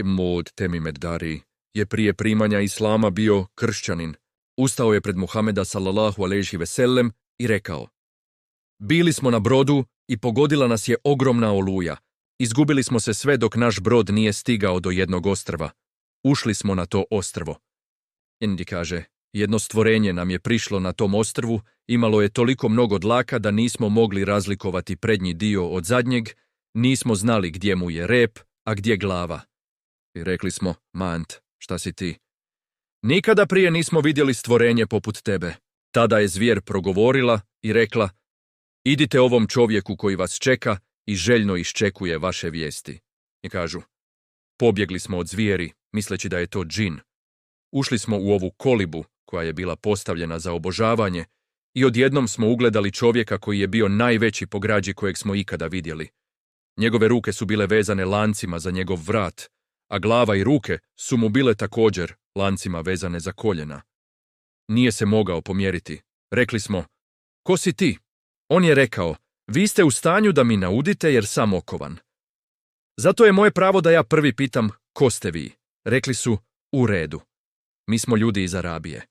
Maud Temimed Dari je prije primanja islama bio kršćanin. Ustao je pred Muhameda sallallahu alejhi ve sellem i rekao: Bili smo na brodu i pogodila nas je ogromna oluja. Izgubili smo se sve dok naš brod nije stigao do jednog ostrva. Ušli smo na to ostrvo. Indi kaže: Jedno stvorenje nam je prišlo na tom ostrvu, imalo je toliko mnogo dlaka da nismo mogli razlikovati prednji dio od zadnjeg, nismo znali gdje mu je rep, a gdje glava. I rekli smo: Mant, šta si ti? Nikada prije nismo vidjeli stvorenje poput tebe. Tada je zvijer progovorila i rekla: Idite ovom čovjeku koji vas čeka i željno iščekuje vaše vijesti. I kažu: Pobjegli smo od zvijeri, misleći da je to džin. Ušli smo u ovu kolibu koja je bila postavljena za obožavanje i odjednom smo ugledali čovjeka koji je bio najveći po građi kojeg smo ikada vidjeli. Njegove ruke su bile vezane lancima za njegov vrat, a glava i ruke su mu bile također lancima vezane za koljena. Nije se mogao pomjeriti. Rekli smo: Ko si ti? On je rekao: Vi ste u stanju da mi naudite jer sam okovan. Zato je moje pravo da ja prvi pitam: Ko ste vi? Rekli su: U redu. Mi smo ljudi iz Arabije.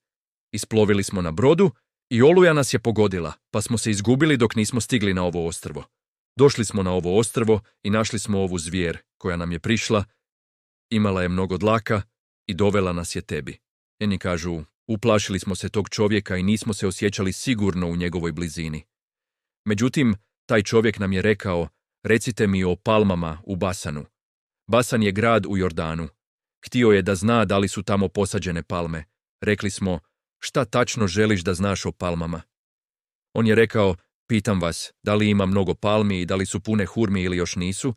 Isplovili smo na brodu i oluja nas je pogodila, pa smo se izgubili dok nismo stigli na ovo ostrvo. Došli smo na ovo ostrvo i našli smo ovu zvijer koja nam je prišla, imala je mnogo dlaka i dovela nas je tebi. Eni kažu: Uplašili smo se tog čovjeka i nismo se osjećali sigurno u njegovoj blizini. Međutim, taj čovjek nam je rekao: Recite mi o palmama u Basanu. Basan je grad u Jordanu. Htio je da zna da li su tamo posađene palme. Rekli smo: Šta tačno želiš da znaš o palmama? On je rekao: Pitam vas, da li ima mnogo palmi i da li su pune hurmi ili još nisu?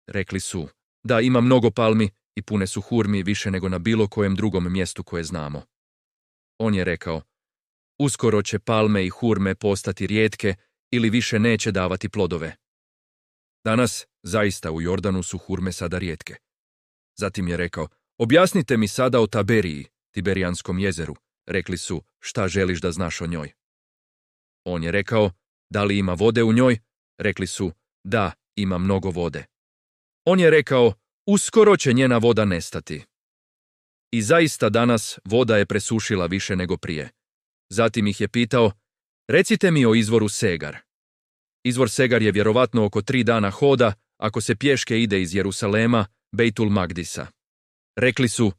Rekli su: Da, ima mnogo palmi i pune su hurmi više nego na bilo kojem drugom mjestu koje znamo. On je rekao: Uskoro će palme i hurme postati rijetke ili više neće davati plodove. Danas, zaista u Jordanu su hurme sada rijetke. Zatim je rekao: Objasnite mi sada o Taberiji, Tiberijanskom jezeru. Rekli su: Šta želiš da znaš o njoj? On je rekao: Da li ima vode u njoj? Rekli su: Da, ima mnogo vode. On je rekao: Uskoro će njena voda nestati. I zaista danas voda je presušila više nego prije. Zatim ih je pitao: Recite mi o izvoru Segar. Izvor Segar je vjerovatno oko 3 dana hoda ako se pješke ide iz Jerusalema, Bejtul Magdisa. Rekli su: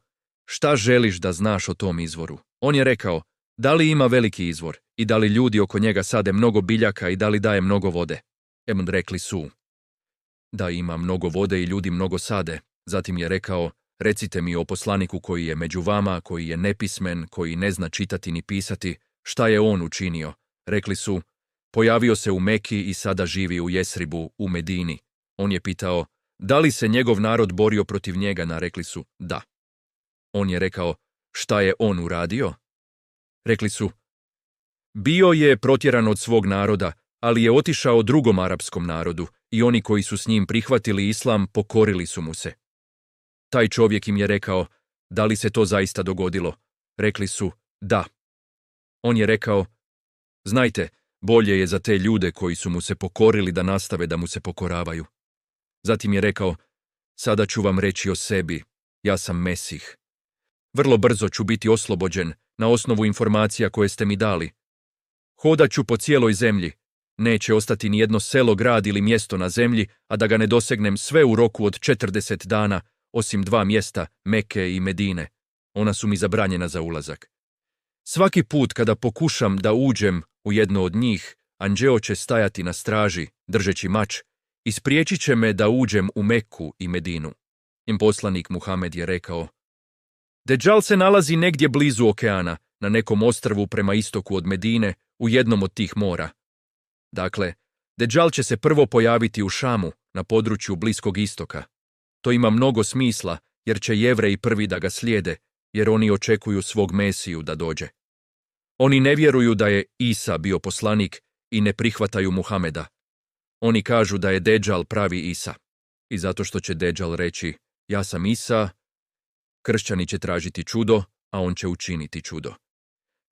Šta želiš da znaš o tom izvoru? On je rekao: Da li ima veliki izvor i da li ljudi oko njega sade mnogo biljaka i da li daje mnogo vode? Rekli su: Da, ima mnogo vode i ljudi mnogo sade. Zatim je rekao: Recite mi o poslaniku koji je među vama, koji je nepismen, koji ne zna čitati ni pisati, šta je on učinio? Rekli su: Pojavio se u Meki i sada živi u Jesribu, u Medini. On je pitao: Da li se njegov narod borio protiv njega? Rekli su: Da. On je rekao: Šta je on uradio? Rekli su: Bio je protjeran od svog naroda, ali je otišao drugom arapskom narodu i oni koji su s njim prihvatili islam pokorili su mu se. Taj čovjek im je rekao: Da li se to zaista dogodilo? Rekli su: Da. On je rekao: Znajte, bolje je za te ljude koji su mu se pokorili da nastave da mu se pokoravaju. Zatim je rekao: Sada ću vam reći o sebi, ja sam Mesih. Vrlo brzo ću biti oslobođen na osnovu informacija koje ste mi dali. Hodat ću po cijeloj zemlji. Neće ostati ni jedno selo, grad ili mjesto na zemlji, a da ga ne dosegnem sve u roku od 40 dana, osim 2 mjesta, Meke i Medine. Ona su mi zabranjena za ulazak. Svaki put kada pokušam da uđem u jedno od njih, anđeo će stajati na straži, držeći mač, i spriječit će me da uđem u Meku i Medinu. Poslanik Muhamed je rekao: Deđal se nalazi negdje blizu okeana, na nekom ostrvu prema istoku od Medine, u jednom od tih mora. Dakle, Deđal će se prvo pojaviti u Šamu, na području Bliskog istoka. To ima mnogo smisla, jer će Jevreji prvi da ga slijede, jer oni očekuju svog Mesiju da dođe. Oni ne vjeruju da je Isa bio poslanik i ne prihvataju Muhameda. Oni kažu da je Deđal pravi Isa. I zato što će Deđal reći: Ja sam Isa, kršćani će tražiti čudo, a on će učiniti čudo.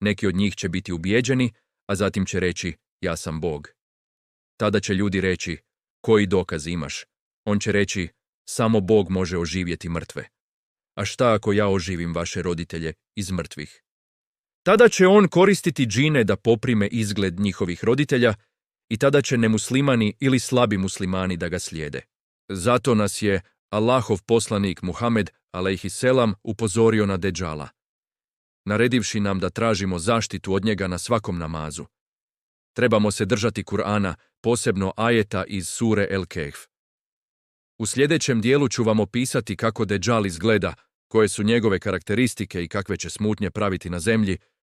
Neki od njih će biti ubijeđeni, a zatim će reći: Ja sam Bog. Tada će ljudi reći: Koji dokaz imaš? On će reći: Samo Bog može oživjeti mrtve. A šta ako ja oživim vaše roditelje iz mrtvih? Tada će on koristiti džine da poprime izgled njihovih roditelja i tada će nemuslimani ili slabi muslimani da ga slijede. Zato nas je Allahov poslanik Muhamed alejhiselam upozorio na Dedžala, naredivši nam da tražimo zaštitu od njega na svakom namazu. Trebamo se držati Kur'ana, posebno ajeta iz sure El Kehf. U sljedećem dijelu ću vam opisati kako Dedžal izgleda, koje su njegove karakteristike i kakve će smutnje praviti na zemlji,